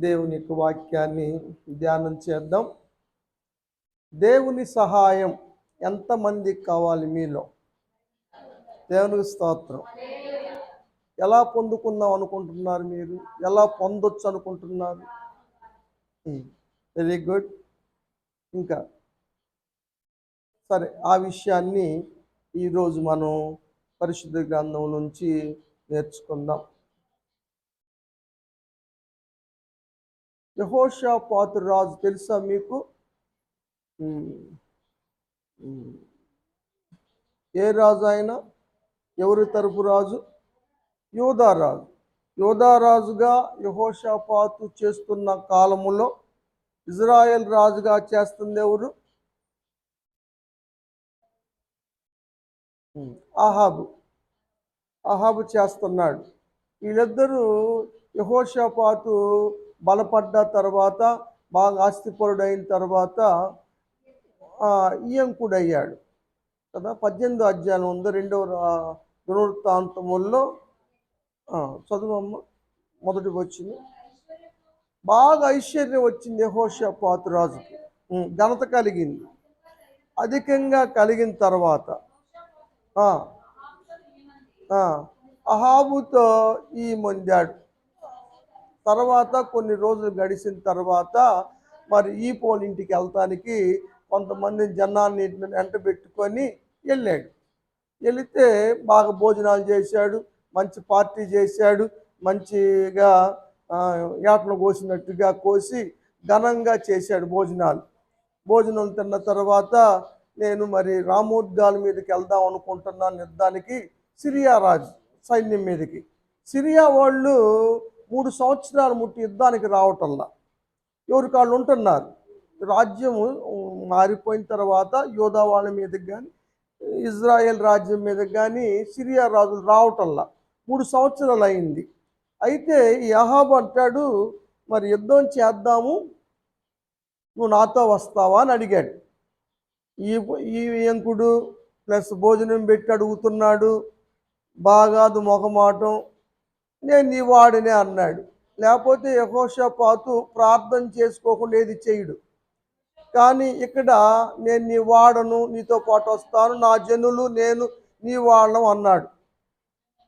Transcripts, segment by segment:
దేవుని యొక్క వాక్యాన్ని ధ్యానం చేద్దాం. దేవుని సహాయం ఎంతమందికి కావాలి మీలో? దేవునికి స్తోత్రం. ఎలా పొందుకుందాం అనుకుంటున్నారు? మీరు ఎలా పొందొచ్చు అనుకుంటున్నారు? Very good. ఇంకా సరే, ఆ విషయాన్ని ఈరోజు మనం పరిశుద్ధ గ్రంథం నుంచి నేర్చుకుందాం. యెహోషాపాతు రాజు తెలుసా మీకు? ఏ రాజు ఆయన? ఎవరి తరపు రాజు? యోధారాజు. యోధారాజుగా యెహోషాపాతు చేస్తున్న కాలములో ఇజ్రాయెల్ రాజుగా చేస్తుంది ఎవరు? అహాబు చేస్తున్నాడు. వీళ్ళిద్దరూ యెహోషాపాతు బలపడ్డ తర్వాత, బాగా ఆస్తిపరుడైన తర్వాత ఈయంకుడయ్యాడు కదా. 18వ అధ్యాయం ఉంది, 2వ దినవృత్తాంతముల్లో చదువమ్మ. మొదటి వచ్చింది. బాగా ఐశ్వర్యం వచ్చింది యెహోషాపాతు రాజుకి, ఘనత కలిగింది. అధికంగా కలిగిన తర్వాత అహాబుతో ఈ పొందాడు. తర్వాత కొన్ని రోజులు గడిచిన తర్వాత మరి ఈ పోలింటికి వెళ్తానికి కొంతమంది జనాన్ని వెంట పెట్టుకొని వెళ్ళాడు. వెళితే బాగా భోజనాలు చేశాడు, మంచి పార్టీ చేశాడు, మంచిగా యాటలు కోసినట్టుగా కోసి ఘనంగా చేశాడు భోజనం తిన్న తర్వాత నేను మరి రామోద్గాల మీదకి వెళ్దాం అనుకుంటున్నాను యుద్ధానికి, సిరియా రాజు సైన్యం మీదకి. సిరియా వాళ్ళు 3 సంవత్సరాలు ముట్టి యుద్ధానికి రావటంలా ఎవరికి వాళ్ళు ఉంటున్నారు. రాజ్యము మారిపోయిన తర్వాత యోధా వాళ్ళ మీదకి కానీ ఇజ్రాయెల్ రాజ్యం మీదకి కానీ సిరియా రాజులు రావటంలా 3 సంవత్సరాలు అయింది. అయితే ఈ అహాబు అంటాడు, మరి యుద్ధం చేద్దాము, నువ్వు నాతో వస్తావా అని అడిగాడు. ఈ యంకుడు ప్లస్ భోజనం పెట్టి అడుగుతున్నాడు, బాగాదు మొహమాటం. నేను నీ వాడినే అన్నాడు. లేకపోతే యెహోషాపాతు ప్రార్థన చేసుకోకుండా ఏది చేయడు. కానీ ఇక్కడ నేను నీ వాడను, నీతో పాటు వస్తాను, నా జనులు నేను నీ వాళ్ళం అన్నాడు.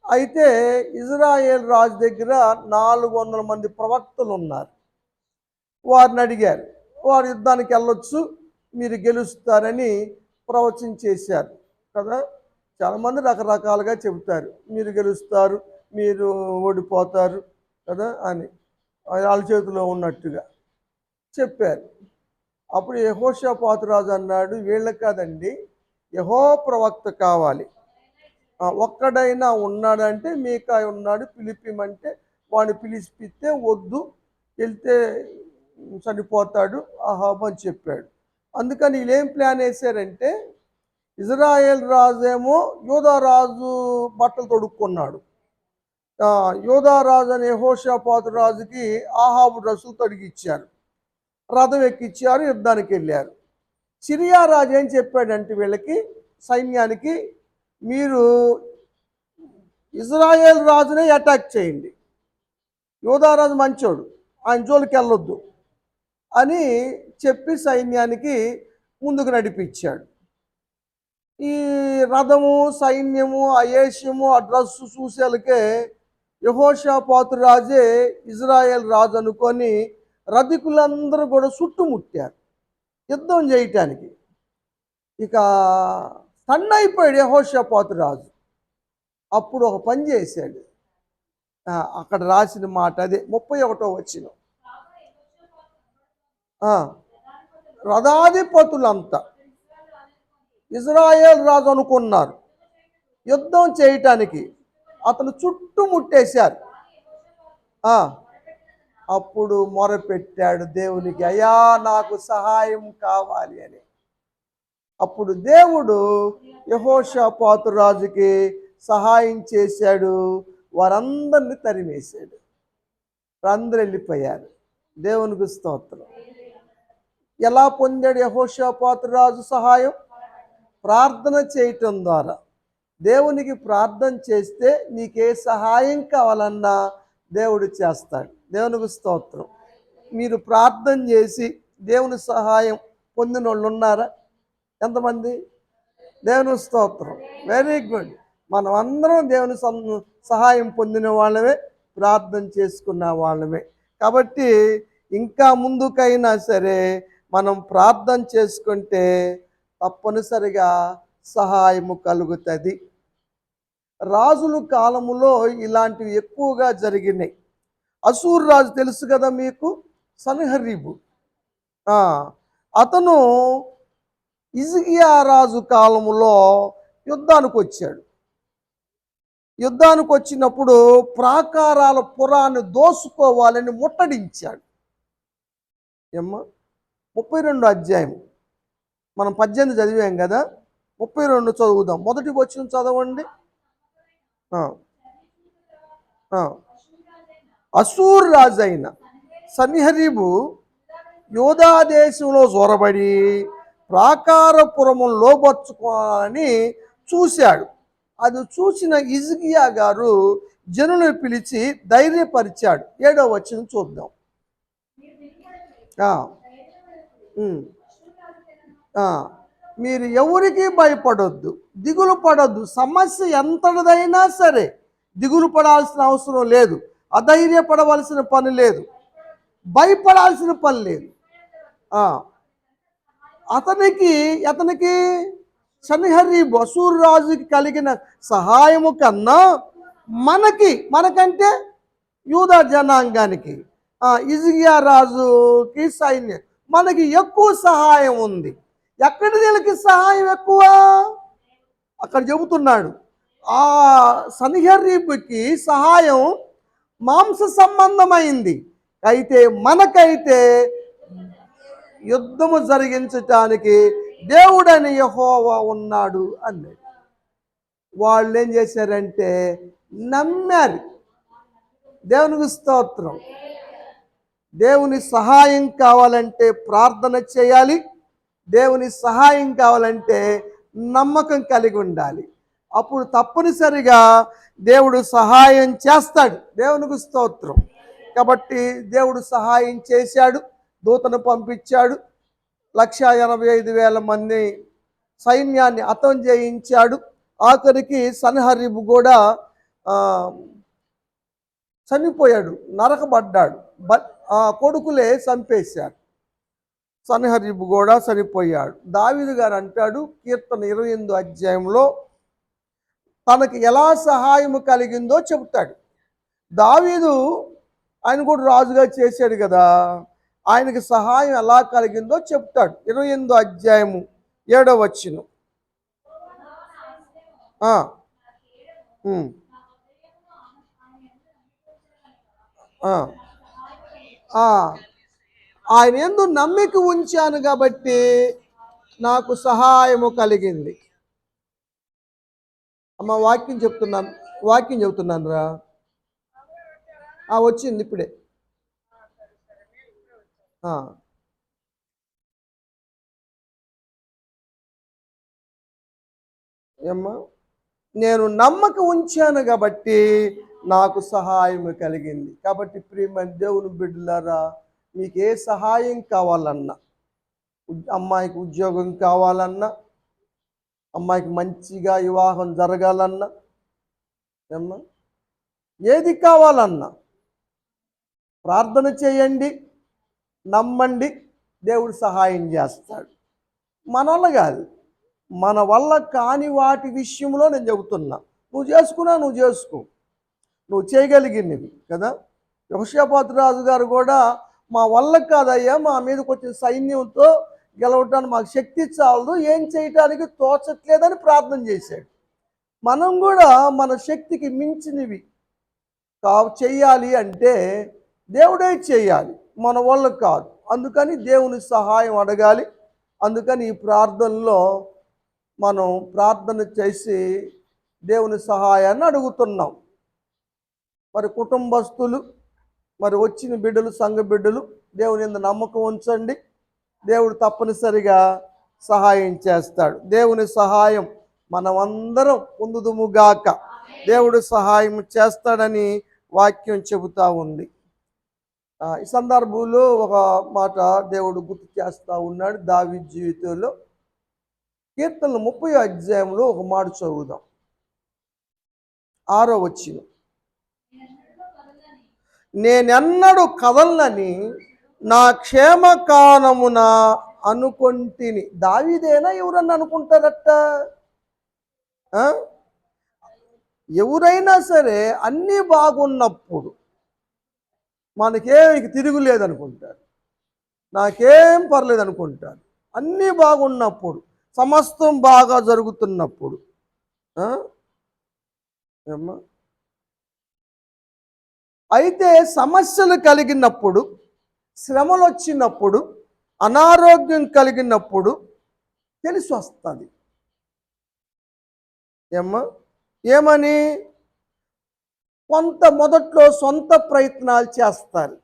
అయితే ఇజ్రాయేల్ రాజు దగ్గర 400 మంది ప్రవక్తలు ఉన్నారు. వారిని అడిగారు, వారు యుద్ధానికి వెళ్ళొచ్చు, మీరు గెలుస్తారని ప్రవచనం చేశారు కదా. చాలామంది రకరకాలుగా చెబుతారు, మీరు గెలుస్తారు, మీరు ఓడిపోతారు కదా అని, వాళ్ళ చేతిలో ఉన్నట్టుగా చెప్పారు. అప్పుడు యెహోషాపాతు రాజు అన్నాడు, వీళ్ళకి కాదండి, యెహో ప్రవక్త కావాలి. ఒక్కడైనా ఉన్నాడంటే మీకా ఉన్నాడు, పిలిపిమంటే వాడిని పిలిపిస్తే వద్దు, వెళ్తే చనిపోతాడు అహాబు అని చెప్పాడు. అందుకని వీళ్ళేం ప్లాన్ వేశారంటే, ఇజ్రాయెల్ రాజేమో యోధారాజు బట్టలు తొడుక్కున్నాడు. యోధారాజు అనే యెహోషాపాతు రాజుకి అహాబు డ్రెస్సులు తొడిగిచ్చారు, రథం ఎక్కిచ్చారు, యుద్ధానికి వెళ్ళారు. సిరియా రాజు ఏం చెప్పాడంటే వీళ్ళకి, సైన్యానికి, మీరు ఇజ్రాయెల్ రాజునే అటాక్ చేయండి, యోధారాజు మంచోడు, ఆయన జోలికి వెళ్ళొద్దు అని చెప్పి సైన్యానికి ముందుకు నడిపించాడు. ఈ రథము, సైన్యము, ఆ ఏషము, ఆ డ్రస్సు చూసేలకే యెహోషాపాతు రాజే ఇజ్రాయెల్ రాజు అనుకొని రథికులందరూ కూడా చుట్టుముట్టారు యుద్ధం చేయటానికి. ఇక సన్నైపోయాడు యెహోషాపాతు రాజు. అప్పుడు ఒక పని చేశాడు, అక్కడ రాసిన మాట అదే 31వ వచనం. రథాధిపతులంతా ఇజ్రాయెల్ రాజు అనుకున్నారు యుద్ధం చేయటానికి, అతను చుట్టుముట్టేశారు. అప్పుడు మొరపెట్టాడు దేవునికి, అయ్యా నాకు సహాయం కావాలి అని. అప్పుడు దేవుడు యెహోషాపాతు రాజుకి సహాయం చేశాడు, వారందరిని తరిమేశాడు, అందరూ వెళ్ళిపోయారు. దేవునికి స్తోత్రం. ఎలా పొందాడు యెహోషాపాతు రాజు సహాయం? ప్రార్థన చేయటం ద్వారా. దేవునికి ప్రార్థన చేస్తే నీకే సహాయం కావాలన్నా దేవుడు చేస్తాడు. దేవునికి స్తోత్రం. మీరు ప్రార్థన చేసి దేవుని సహాయం పొందిన వాళ్ళు ఉన్నారా? ఎంతమంది? దేవుని స్తోత్రం. Very good. మనం అందరం దేవుని సహాయం పొందిన వాళ్ళమే, ప్రార్థన చేసుకున్న వాళ్ళమే. కాబట్టి ఇంకా ముందుకైనా సరే మనం ప్రార్థన చేసుకుంటే తప్పనిసరిగా సహాయము కలుగుతుంది. రాజుల కాలములో ఇలాంటివి ఎక్కువగా జరిగినాయి. అసూర్ రాజు తెలుసు కదా మీకు, సన్హెరీబు. అతను హిజ్కియా రాజు కాలములో యుద్ధానికి వచ్చాడు. యుద్ధానికి వచ్చినప్పుడు ప్రాకారాల పురాన్ని దోసుకోవాలని ముట్టడించాడు. ఏమ్మా, 32 అధ్యాయం మనం 18 చదివాం కదా, 32 చదువుదాం. మొదటి వచనం చదవండి. అసూర్ రాజు అయిన సన్హెరీబు యూదా దేశంలో చొరబడి ప్రాకారపురము లోబర్చుకోవాలని చూశాడు. అది చూసిన హిజ్కియా గారు జనులను పిలిచి ధైర్యపరిచాడు. 7వ వచనం చూద్దాం. మీరు ఎవరికి భయపడొద్దు, దిగులు పడొద్దు. సమస్య ఎంతటిదైనా సరే దిగులు పడాల్సిన అవసరం లేదు, అధైర్యపడవలసిన పని లేదు, భయపడాల్సిన పని లేదు. అతనికి సన్హెరీబు అసూరు రాజుకి కలిగిన సహాయము కన్నా మనకంటే యూదా జనాంగానికి, హిజ్కియా రాజుకి సైన్యం మనకి ఎక్కువ సహాయం ఉంది. ఎక్కడి వీళ్ళకి సహాయం ఎక్కువ? అక్కడ చెబుతున్నాడు. ఆ సన్హెరీబుకి సహాయం మాంస సంబంధమైంది, అయితే మనకైతే యుద్ధము జరిగించటానికి దేవుడని యెహోవా ఉన్నాడు అన్నాడు. వాళ్ళు ఏం చేశారంటే నమ్మారు. దేవునికి స్తోత్రం. దేవుని సహాయం కావాలంటే ప్రార్థన చేయాలి, దేవుని సహాయం కావాలంటే నమ్మకం కలిగి ఉండాలి. అప్పుడు తప్పనిసరిగా దేవుడు సహాయం చేస్తాడు. దేవునికి స్తోత్రం. కాబట్టి దేవుడు సహాయం చేశాడు, దూతను పంపించాడు, 185,000 మంది సైన్యాన్ని హతం చేయించాడు. ఆఖరికి సన్హెరీబు కూడా చనిపోయాడు, నరకబడ్డాడు. కొడుకులే చంపేశారు. సన్హెరీబు కూడా చనిపోయాడు. దావీదు గారు అంటాడు కీర్తన 28 అధ్యాయంలో తనకి ఎలా సహాయము కలిగిందో చెబుతాడు. దావీదు ఆయన కూడా రాజుగా చేశాడు కదా, ఆయనకి సహాయం ఎలా కలిగిందో చెప్తాడు. 28 అధ్యాయము 7వ వచనం. ఆయన యందు నమ్మిక ఉంచాను కాబట్టి నాకు సహాయము కలిగింది. అమ్మ వాక్యం చెప్తున్నాను రా. వచ్చింది ఇప్పుడే. ఏమ్మా, నేను నమ్మకం ఉంచాను కాబట్టి నాకు సహాయం కలిగింది. కాబట్టి ప్రియమైన దేవుని బిడ్డలారా, మీకు ఏ సహాయం కావాలన్నా, అమ్మాయికి ఉద్యోగం కావాలన్నా, అమ్మాయికి మంచిగా వివాహం జరగాలన్నా, ఏమ్మా ఏది కావాలన్నా ప్రార్థన చేయండి, నమ్మండి, దేవుడు సహాయం చేస్తాడు. మన వల్ల కాదు, మన వల్ల కాని వాటి విషయంలో నేను చెబుతున్నా. నువ్వు చేసుకున్నా, నువ్వు చేసుకో, నువ్వు చేయగలిగినవి కదా. యెహోషాపాతు రాజు గారు కూడా మా వల్ల కాదయ్యా, మా మీదకి వచ్చిన సైన్యంతో గెలవటానికి మాకు శక్తి చాలదు, ఏం చేయటానికి తోచట్లేదని ప్రార్థన చేశాడు. మనం కూడా మన శక్తికి మించినవి చెయ్యాలి అంటే దేవుడే చేయాలి, మన వల్ల కాదు. అందుకని దేవుని సహాయం అడగాలి. అందుకని ఈ ప్రార్థనలో మనం ప్రార్థన చేసి దేవుని సహాయాన్ని అడుగుతున్నాం. మరి కుటుంబస్తులు, మరి వచ్చిన బిడ్డలు, సంఘ బిడ్డలు దేవుని యందు నమ్మకం ఉంచండి, దేవుడు తప్పనిసరిగా సహాయం చేస్తాడు. దేవుని సహాయం మనమందరం పొందుదుముగాక. దేవుడు సహాయం చేస్తాడని వాక్యం చెబుతా ఉంది. ఈ సందర్భంలో ఒక మాట దేవుడు గుర్తు చేస్తా ఉన్నాడు దావీదు జీవితంలో. కీర్తనలు 30 అధ్యాయంలో ఒక మాట చదువుదాం. 6వ వచనం. నేనెన్నడూ కదలనని నా క్షేమకాలమున అనుకొంటిని. దావీదేనా ఎవరన్నా అనుకుంటారట? ఆ? ఎవరైనా సరే అన్నీ బాగున్నప్పుడు మనకేం ఇక తిరుగులేదు అనుకుంటారు, నాకేం పర్లేదు అనుకుంటారు. అన్నీ బాగున్నప్పుడు, సమస్తం బాగా జరుగుతున్నప్పుడు ఏమ్మా, అయితే సమస్యలు కలిగినప్పుడు, శ్రమలు వచ్చినప్పుడు, అనారోగ్యం కలిగినప్పుడు తెలిసి వస్తుంది. ఏమ్మా, ఏమని? కొంత మొదట్లో సొంత ప్రయత్నాలు చేస్తారు,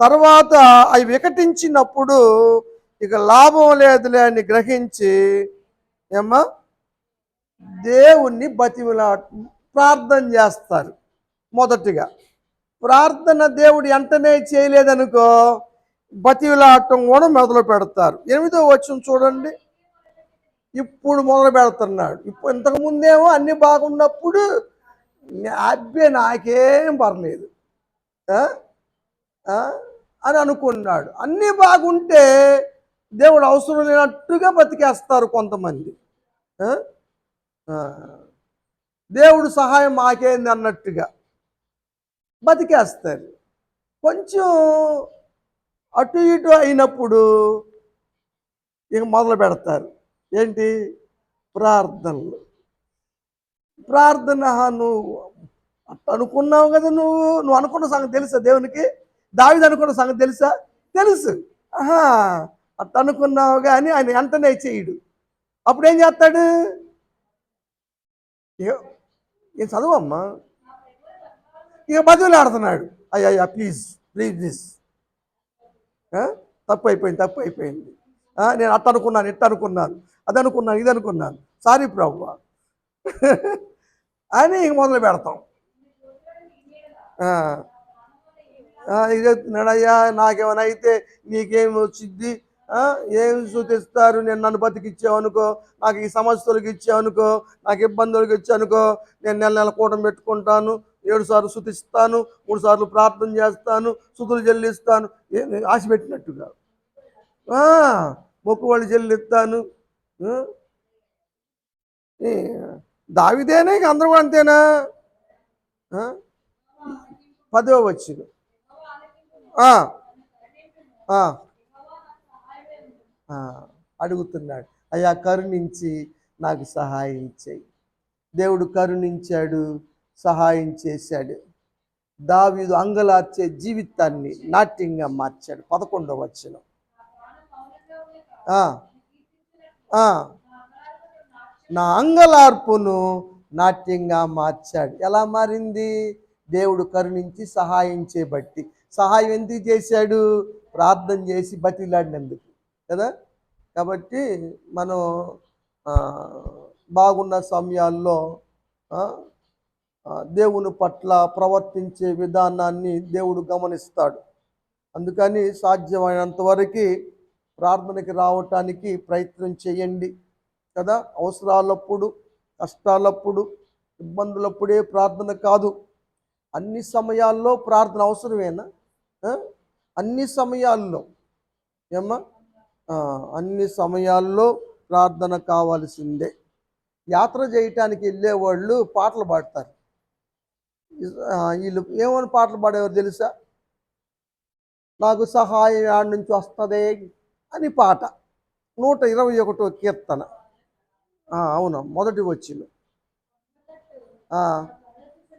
తర్వాత అవి వికటించినప్పుడు ఇక లాభం లేదులే అని గ్రహించి ఏమ్మా దేవుణ్ణి ప్రార్థన చేస్తారు. మొదటిగా ప్రార్థన దేవుడు వెంటనే చేయలేదనుకో, బతిలాటం కూడా మొదలు పెడతారు. 8వ వచనం చూడండి. ఇప్పుడు మొదలు పెడుతున్నాడు. ఇప్పుడు ఇంతకుముందేమో అన్నీ బాగున్నప్పుడు అబ్బే నాకేం పర్లేదు అని అనుకున్నాడు. అన్నీ బాగుంటే దేవుడు అవసరం లేనట్టుగా బతికేస్తారు కొంతమంది. దేవుడు సహాయం మాకేంది అన్నట్టుగా బతికేస్తారు. కొంచెం అటు ఇటు అయినప్పుడు ఇక మొదలు పెడతారు. ఏంటి? ప్రార్థనలు. ప్రార్థన నువ్వు అనుకున్నావు కదా, నువ్వు అనుకున్న సంగతి తెలుసా దేవునికి? దావీదు అనుకున్న సంగతి తెలుసా? తెలుసు. అట్ట అనుకున్నావు కానీ ఆయన వెంటనే చేయడు. అప్పుడు ఏం చేస్తాడు? ఏం చదువమ్మా, ఇక బదులాడుతున్నాడు. అయ్యా ప్లీజ్ ప్లీజ్ ప్లీజ్, తప్పు అయిపోయింది, నేను అట్ట అనుకున్నాను, ఇట్ట అనుకున్నాను, అది అనుకున్నాను, ఇది అనుకున్నాను, సారీ ప్రభువా అని ఇంక మొదలు పెడతాం. ఇది చెప్తున్నాడయ్యా, నాకేమైనా అయితే నీకేమి వచ్చింది, ఏమి సూచిస్తారు? నేను నన్ను బతికిచ్చావనుకో, నాకు ఈ సమస్యలకు ఇచ్చావనుకో, నాకు ఇబ్బందులకు ఇచ్చానుకో, నేను నెల నెల కూటం పెట్టుకుంటాను, 7 సార్లు శుతిస్తాను, 3 సార్లు ప్రార్థన చేస్తాను, శుతులు చెల్లిస్తాను, ఆశ పెట్టినట్టుగా మొక్కుబళ్ళు చెల్లిస్తాను. దావీదేనా? ఇక అందరూ అంతేనా? 10వ వచనం. అడుగుతున్నాడు, అయ్యా కరుణించి నాకు సహాయం చేయి. దేవుడు కరుణించాడు, సహాయం చేశాడు. దావీదు అంగలార్చే జీవితాన్ని నాట్యంగా మార్చాడు. 11వ వచనం. నా అంగలార్పును నాట్యంగా మార్చాడు. ఎలా మారింది? దేవుడు కరుణించి సహాయం చేయబట్టి. సహాయం ఎందుకు చేశాడు? ప్రార్థన చేసి బతిలాడినందుకు కదా. కాబట్టి మనం బాగున్న సమయాల్లో దేవుని పట్ల ప్రవర్తించే విధానాన్ని దేవుడు గమనిస్తాడు. అందుకని సాధ్యమైనంత వరకు ప్రార్థనకి రావటానికి ప్రయత్నం చేయండి కదా. అవసరాలప్పుడు, కష్టాలప్పుడు, ఇబ్బందులప్పుడే ప్రార్థన కాదు, అన్ని సమయాల్లో ప్రార్థన అవసరమేనా? అన్ని సమయాల్లో ఏమ్మా, అన్ని సమయాల్లో ప్రార్థన కావాల్సిందే. యాత్ర చేయటానికి వెళ్ళేవాళ్ళు పాటలు పాడతారు. వీళ్ళు ఏమని పాటలు పాడేవారు తెలుసా? నాకు సహాయం యాడ్ నుంచి వస్తుంది అని పాట. 121వ కీర్తన. అవును, మొదటి వచ్చింది.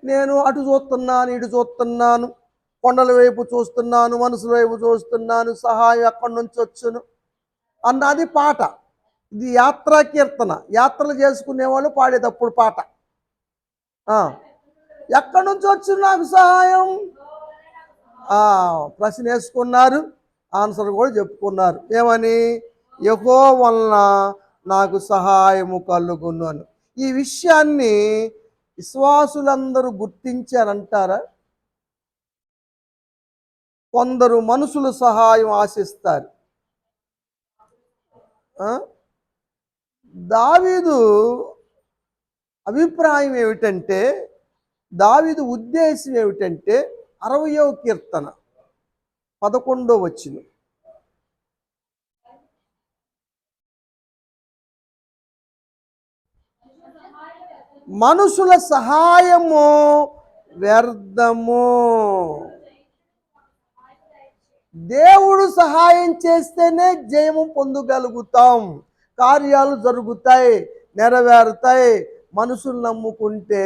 నేను అటు చూస్తున్నాను, ఇటు చూస్తున్నాను, కొండల వైపు చూస్తున్నాను, మనుషుల వైపు చూస్తున్నాను, సహాయం ఎక్కడి నుంచి వచ్చును అన్నది పాట. ఇది యాత్రా కీర్తన. యాత్రలు చేసుకునేవాళ్ళు పాడేటప్పుడు పాట. ఎక్కడి నుంచి వచ్చును నాకు సహాయం? ప్రశ్న వేసుకున్నారు, ఆన్సర్ కూడా చెప్పుకున్నారు. ఏమని? యెహోవా వలన నాకు సహాయము కలుగును అని. ఈ విషయాన్ని విశ్వాసులందరూ గుర్తించారంటారా? కొందరు మనుషుల సహాయం ఆశిస్తారు. దావీదు అభిప్రాయం ఏమిటంటే, దావీదు ఉద్దేశం ఏమిటంటే 60వ కీర్తన 11వ వచనం. మనుషుల సహాయము వ్యర్థము. దేవుడు సహాయం చేస్తేనే జయము పొందగలుగుతాం, కార్యాలు జరుగుతాయి, నెరవేరుతాయి. మనుషులు నమ్ముకుంటే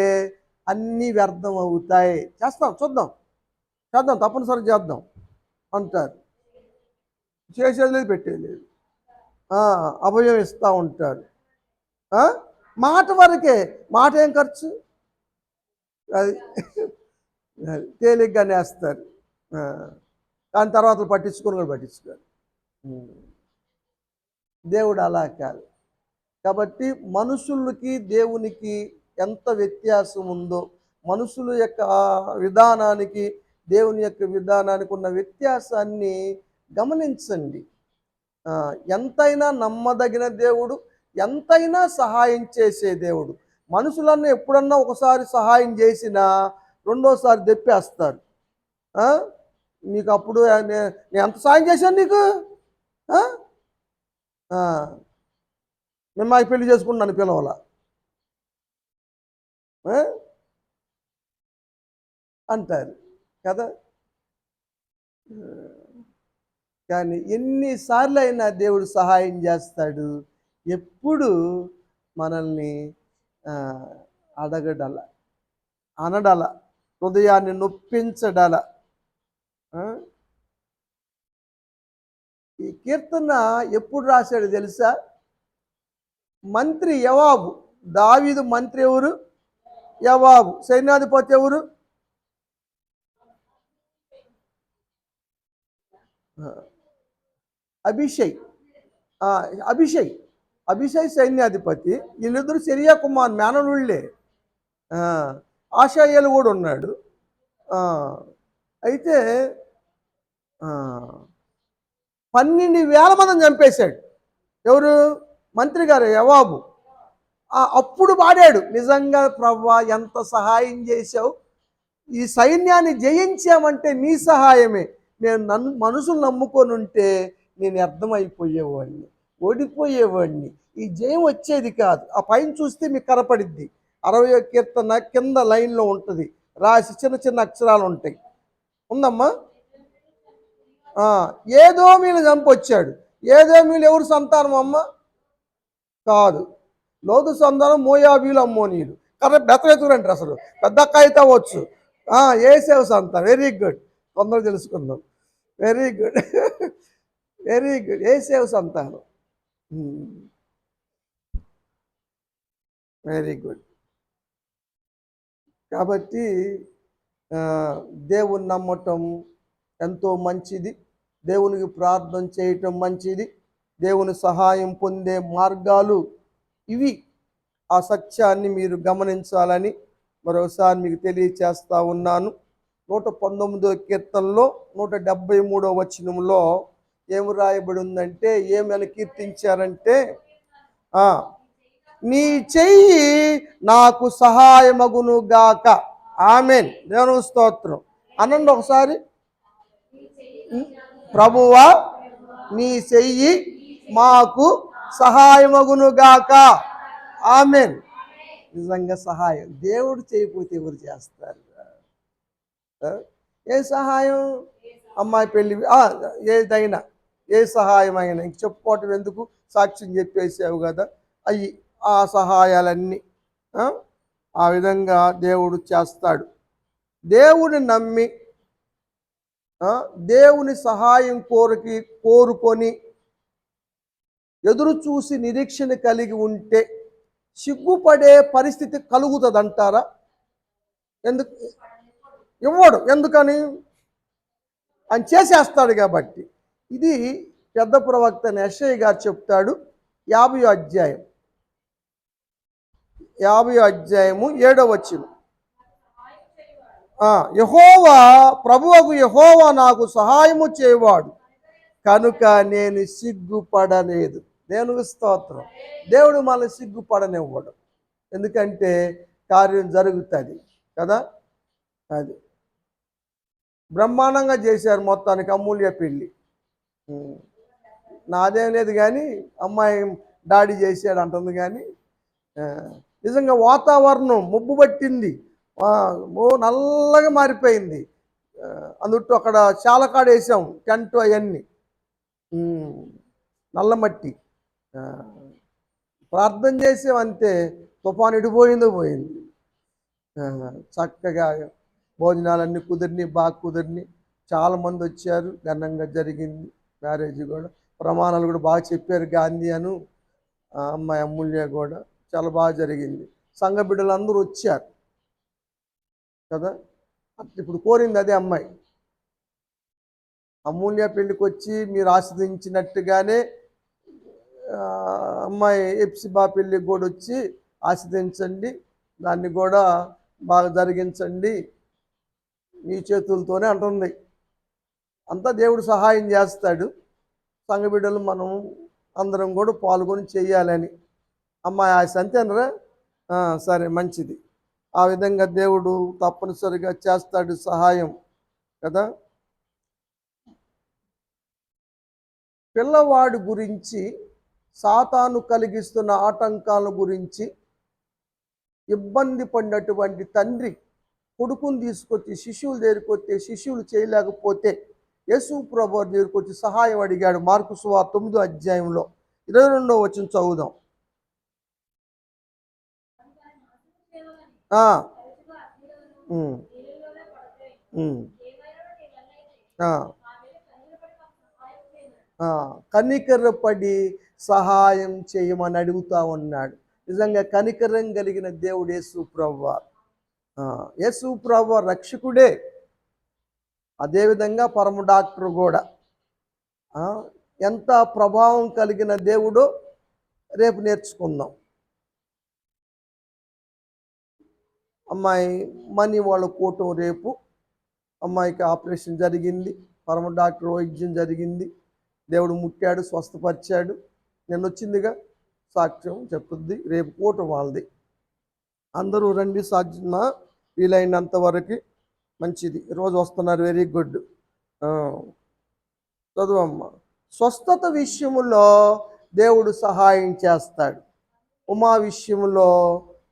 అన్నీ వ్యర్థం అవుతాయి. చూద్దాం తప్పనిసరి చేద్దాం అంటారు. చేసేది లేదు, పెట్టేది లేదు. అభయం ఇస్తూ ఉంటారు. మాట వరకే, మాట ఏం ఖర్చు, అది తేలిగ్గా నేస్తారు. దాని తర్వాత పట్టించుకోరు. దేవుడు అలా కాదు. కాబట్టి మనుషులకి దేవునికి ఎంత వ్యత్యాసం ఉందో, మనుషుల యొక్క విధానానికి దేవుని యొక్క విధానానికి ఉన్న వ్యత్యాసాన్ని గమనించండి. ఎంతైనా నమ్మదగిన దేవుడు, ఎంతైనా సహాయం చేసే దేవుడు. మనుషులన్నా ఎప్పుడన్నా ఒకసారి సహాయం చేసినా రెండోసారి దెప్పేస్తారు. నీకు అప్పుడు నేను ఎంత సాయం చేశాను నీకు, మేము మాకు పెళ్లి చేసుకున్నాను పిలవాల అంటారు కదా. కానీ ఎన్నిసార్లు అయినా దేవుడు సహాయం చేస్తాడు. ఎప్పుడు మనల్ని అడగడల, అనడల, హృదయాన్ని నొప్పించడల. ఈ కీర్తన ఎప్పుడు రాశాడు తెలుసా? మంత్రి యవాబు. దావీదు మంత్రి ఎవరు? యవాబు. సైన్యాధిపతి ఎవరు? అభిషై సైన్యాధిపతి. వీళ్ళిద్దరు సిరియా కుమార్ మేనలుళ్ళే. ఆషాయేలు కూడా ఉన్నాడు. అయితే 12,000 మందిని చంపేశాడు. ఎవరు? మంత్రి గారు యవాబు. అప్పుడు పాడాడు, నిజంగా ప్రభువా ఎంత సహాయం చేశావు, ఈ సైన్యాన్ని జయించామంటే నీ సహాయమే. నేను మనుషులు నమ్ముకొని ఉంటే నేను అర్థమైపోయేవాడిని, ఓడిపోయేవాడిని, ఈ జయం వచ్చేది కాదు. ఆ పైన చూస్తే మీకు కనపడిద్ది. 60వ కీర్తన కింద లైన్లో ఉంటుంది రాసి, చిన్న చిన్న అక్షరాలు ఉంటాయి. ఉందమ్మా. ఏదోమీలు చంపొచ్చాడు. ఏదోమీలు ఎవరు సంతానం అమ్మ? కాదు, లోతు సంతానం మోయాబీలు, అమ్మోనీయులు. కాబట్టి బెతరెతురంటారు. అసలు పెద్ద అయితే అవ్వచ్చు. ఏసేవు సంతానం. వెరీ గుడ్, కొందరు తెలుసుకుందాం. వెరీ గుడ్ ఏసేవు సంతానం. Very good. కాబట్టి దేవుని నమ్మటం ఎంతో మంచిది. దేవునికి ప్రార్థన చేయటం మంచిది. దేవుని సహాయం పొందే మార్గాలు ఇవి. ఆ సత్యాన్ని మీరు గమనించాలని మరోసారి మీకు తెలియచేస్తా ఉన్నాను. 119వ కీర్తనలో 173వ వచనంలో ఏమి రాయబడి ఉందంటే, ఏమని కీర్తించారంటే, నీ చెయ్యి నాకు సహాయమగును గాక. ఆమెన్. దేవుని స్తోత్రం అనండి ఒకసారి. ప్రభువా నీ చెయ్యి మాకు సహాయమగును గాక. ఆమెన్. నిజంగా సహాయం దేవుడు చేయకపోతే ఎవరు చేస్తారు? ఏ సహాయం? అమ్మాయి పెళ్ళి, ఏదైనా, ఏ సహాయం అయినా ఇంక చెప్పుకోవటం ఎందుకు, సాక్ష్యం చెప్పేసావు కదా. ఆ సహాయాలన్నీ ఆ విధంగా దేవుడు చేస్తాడు. దేవుని నమ్మి దేవుని సహాయం కోరుకొని ఎదురు చూసి నిరీక్షణ కలిగి ఉంటే సిగ్గుపడే పరిస్థితి కలుగుతుందంటారా? ఇవ్వడు. ఎందుకని? ఆయన చేసేస్తాడు కాబట్టి. ఇది పెద్ద ప్రవక్త యెషయా గారు చెప్తాడు. 50వ అధ్యాయం 7వ వచనం. యెహోవా ప్రభువగు యెహోవా నాకు సహాయము చేయవాడు కనుక నేను సిగ్గుపడలేదు. దేవునికి స్తోత్రం. దేవుడు మనల్ని సిగ్గుపడనివ్వడు, ఎందుకంటే కార్యం జరుగుతుంది కదా. అది బ్రహ్మాండంగా చేశారు మొత్తానికి అమూల్య పెళ్ళి. నాదేం లేదు కానీ అమ్మాయి డాడీ చేశాడు అంటుంది కానీ నిజంగా వాతావరణం ముబ్బు పట్టింది, నల్లగా మారిపోయింది. అందుట్టు అక్కడ చాలకాడ వేసాం టెంట్ అవన్నీ నల్ల మట్టి. ప్రార్థన చేసాం అంతే, తుఫాను ఇడిపోయిందో పోయింది. చక్కగా భోజనాలన్నీ కుదిరిని, బాగా కుదిరిని, చాలామంది వచ్చారు, ఘనంగా జరిగింది మ్యారేజ్ కూడా. ప్రమాణాలు కూడా బాగా చెప్పారు గాంధీ అను అమ్మాయి అమూల్య కూడా, చాలా బాగా జరిగింది. సంఘ బిడ్డలందరూ వచ్చారు కదా. ఇప్పుడు కోరింది అదే అమ్మాయి, అమూల్య పెళ్ళికి వచ్చి మీరు ఆస్వాదించినట్టుగానే అమ్మాయి ఎప్సిబా పెళ్ళికి కూడా వచ్చి ఆస్వాదించండి, దాన్ని కూడా బాగా జరిగించండి మీ చేతులతోనే అంటుంది. అంతా దేవుడు సహాయం చేస్తాడు. సంఘ బిడ్డలు మనం అందరం కూడా పాల్గొని చేయాలని అమ్మాయి ఆశ, అంతేనరా? సరే, మంచిది. ఆ విధంగా దేవుడు తప్పనిసరిగా చేస్తాడు సహాయం కదా. పిల్లవాడి గురించి, సాతాను కలిగిస్తున్న ఆటంకాల గురించి ఇబ్బంది పడినటువంటి తండ్రి కొడుకుని తీసుకొచ్చి శిష్యుల దగ్గరికి వస్తే శిష్యులు చేయలేకపోతే యేసు ప్రభువు దగ్గరికి వచ్చి సహాయం అడిగాడు. మార్కు సువార్త 9వ అధ్యాయంలో 22వ వచనం చదువుదాం. కనికరపడి సహాయం చేయమని అడుగుతా ఉన్నాడు. నిజంగా కనికరం కలిగిన దేవుడు యేసు ప్రభువు. యేసు ప్రభువు రక్షకుడే, అదేవిధంగా పరమ డాక్టర్ కూడా. ఎంత ప్రభావం కలిగిన దేవుడో రేపు నేర్చుకుందాం. అమ్మాయి మనీ వాళ్ళ కూటం రేపు. అమ్మాయికి ఆపరేషన్ జరిగింది, పరమ డాక్టర్ వైద్యం జరిగింది, దేవుడు ముట్టాడు, స్వస్థపరిచాడు. నిన్న వచ్చిందిగా సాక్ష్యం చెప్పుద్ది. రేపు కూటం వాళ్ళది. అందరూ రండి, సాధ్యమా వీలైనంత వరకు. మంచిది, ఈరోజు వస్తున్నారు, వెరీ గుడ్. చదువమ్మ. స్వస్థత విషయంలో దేవుడు సహాయం చేస్తాడు. ఉమా విషయంలో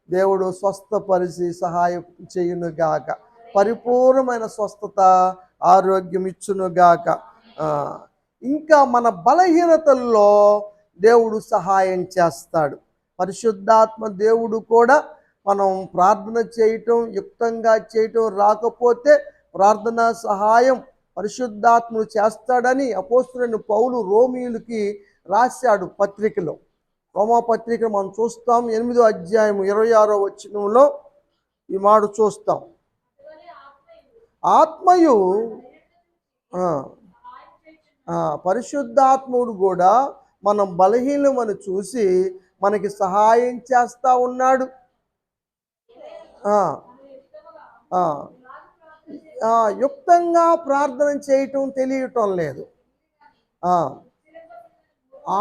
దేవుడు స్వస్థపరిచి సహాయం చేయునుగాక, పరిపూర్ణమైన స్వస్థత ఆరోగ్యం ఇచ్చునుగాక. ఇంకా మన బలహీనతల్లో దేవుడు సహాయం చేస్తాడు. పరిశుద్ధాత్మ దేవుడు కూడా మనం ప్రార్థన చేయటం, యుక్తంగా చేయటం రాకపోతే ప్రార్థనా సహాయం పరిశుద్ధాత్ముడు చేస్తాడని అపోస్తలుడైన పౌలు రోమీయులకి రాశాడు పత్రికలో. రోమా పత్రిక మనం చూస్తాం, 8వ అధ్యాయం 26వ వచనంలో ఈ మాట చూస్తాం. ఆత్మయు పరిశుద్ధాత్ముడు కూడా మనం బలహీనమని చూసి మనకి సహాయం చేస్తూ ఉన్నాడు. యుక్తంగా ప్రార్థన చేయటం తెలియటం లేదు.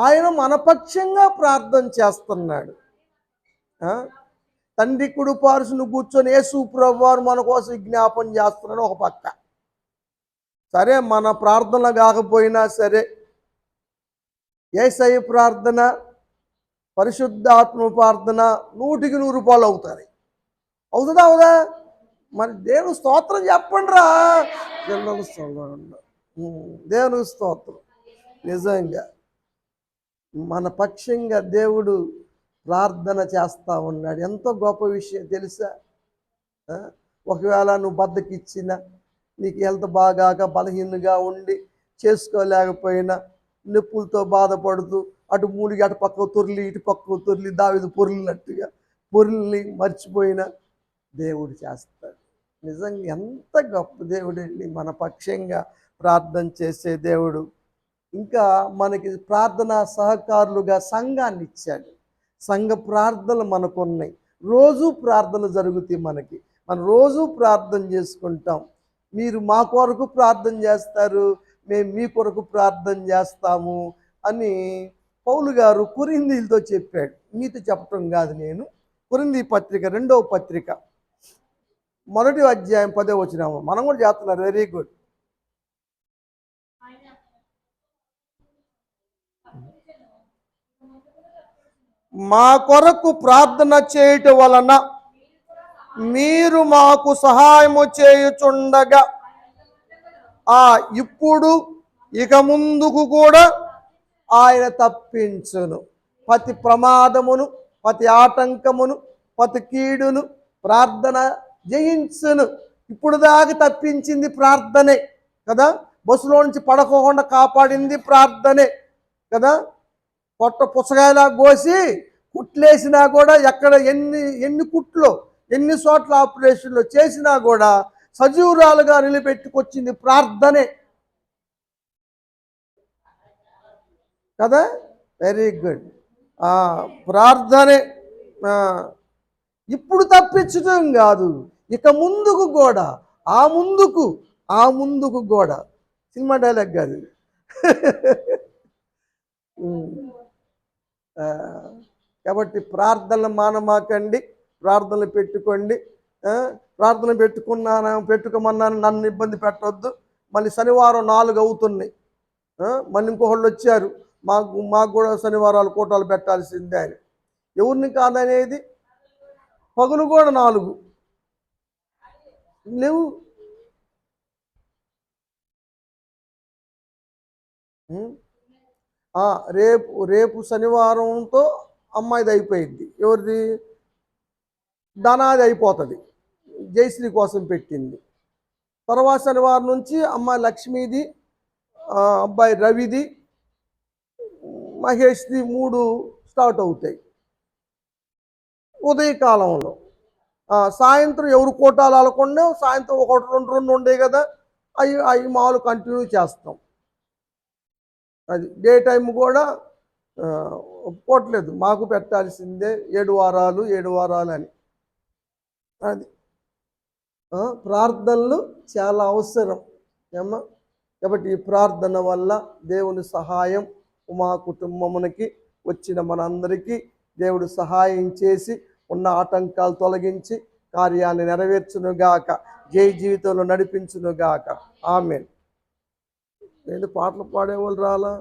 ఆయన మనపక్షంగా ప్రార్థన చేస్తున్నాడు. తండ్రి కుడి పార్శ్వన కూర్చొని యేసు ప్రభువారు మన కోసం జ్ఞాపం చేస్తున్నాడు ఒక పక్క. సరే, మన ప్రార్థన కాకపోయినా సరే యేసయ్య ప్రార్థన, పరిశుద్ధాత్మ ప్రార్థన 100కి 100 రూపాయలు అవుతుంది. అవుదా? మరి దేవుని స్తోత్రం చెప్పండి రా. దేవునికి స్తోత్రం. నిజంగా మన పక్షంగా దేవుడు ప్రార్థన చేస్తూ ఉన్నాడు. ఎంతో గొప్ప విషయం తెలుసా. ఒకవేళ నువ్వు బద్దకిచ్చినా, నీకు హెల్త్ బాగాక బలహీనంగా ఉండి చేసుకోలేకపోయినా, నొప్పులతో బాధపడుతూ అటు మూలిగి అటు పక్క తొర్లి ఇటు పక్క తొర్లి దావీదు పొర్లినట్టుగా పొర్లి మర్చిపోయినా దేవుడు చేస్తాడు. నిజంగా ఎంత గొప్ప దేవుడండి, మన పక్షంగా ప్రార్థన చేసే దేవుడు. ఇంకా మనకి ప్రార్థనా సహకారులుగా సంఘాన్ని ఇచ్చాడు. సంఘ ప్రార్థనలు మనకున్నాయి, రోజు ప్రార్థనలు జరుగుతాయి మనకి. మనం రోజు ప్రార్థన చేసుకుంటాం. మీరు మా కొరకు ప్రార్థన చేస్తారు, మేము మీ కొరకు ప్రార్థన చేస్తాము అని పౌలు గారు కొరింథీయులతో చెప్పాడు. మీతో చెప్పటం కాదు నేను. కొరింథీ పత్రిక 2వ పత్రిక 1వ అధ్యాయం 10వ వచనం. మనం కూడా చేస్తున్నారు. Very good. మా కొరకు ప్రార్థన చేయటం వలన మీరు మాకు సహాయము చేయుచుండగా ఇప్పుడు ఇక ముందుకు కూడా ఆయన తప్పించును. ప్రతి ప్రమాదమును, ప్రతి ఆటంకమును, ప్రతి కీడును ప్రార్థన జయించును. ఇప్పుడు దాకా తప్పించింది ప్రార్థనే కదా. బస్సులో నుంచి పడకోకుండా కాపాడింది ప్రార్థనే కదా. పొట్ట పుచ్చకాయలా కోసి కుట్లేసినా కూడా ఎక్కడ ఎన్ని కుట్లు ఎన్ని చోట్ల ఆపరేషన్లు చేసినా కూడా సజీవురాలుగా నిలబెట్టుకొచ్చింది ప్రార్థనే కదా. Very good. ప్రార్థనే. ఇప్పుడు తప్పించడం కాదు, ఇక ముందుకు కూడా, ఆ ముందుకు కూడా. సినిమా డైలాగ్ కాదు. కాబట్టి ప్రార్థనలు మానమాకండి, ప్రార్థనలు పెట్టుకోండి. ప్రార్థన పెట్టుకోమన్నాను, నన్ను ఇబ్బంది పెట్టవద్దు. మళ్ళీ శనివారం 4 అవుతున్నాయి. మళ్ళీ ఇంకొకళ్ళు వచ్చారు, మాకు కూడా శనివారాలు కూటాలు పెట్టాల్సిందే అని. ఎవరిని కాదనేది? పగులు కూడా 4 లేవు. రేపు శనివారంతో అమ్మాయిది అయిపోయింది. ఎవరిది? ధనాది అయిపోతుంది, జయశ్రీ కోసం పెట్టింది. తర్వాత శనివారం నుంచి అమ్మాయి లక్ష్మీది, అబ్బాయి రవిది, మహేష్ది 3 స్టార్ట్ అవుతాయి ఉదయకాలంలో. సాయంత్రం ఎవరు కోటాలు ఆలకుండా సాయంత్రం 1, 2 ఉండే కదా, అవి మామూలు కంటిన్యూ చేస్తాం. అది డే టైం కూడా ఒప్పుకోవట్లేదు, మాకు పెట్టాల్సిందే 7 వారాలు అని. అది ప్రార్థనలు చాలా అవసరం ఏమ్మా. కాబట్టి ఈ ప్రార్థన వల్ల దేవుని సహాయం మా కుటుంబమునికి వచ్చిన మనందరికీ దేవుడు సహాయం చేసి ఉన్న ఆటంకాలు తొలగించి కార్యాన్ని నెరవేర్చునుగాక, జై జీవితంలో నడిపించునుగాక. ఆమేన్. నేను పాటలు పాడేవాళ్ళు రాలా?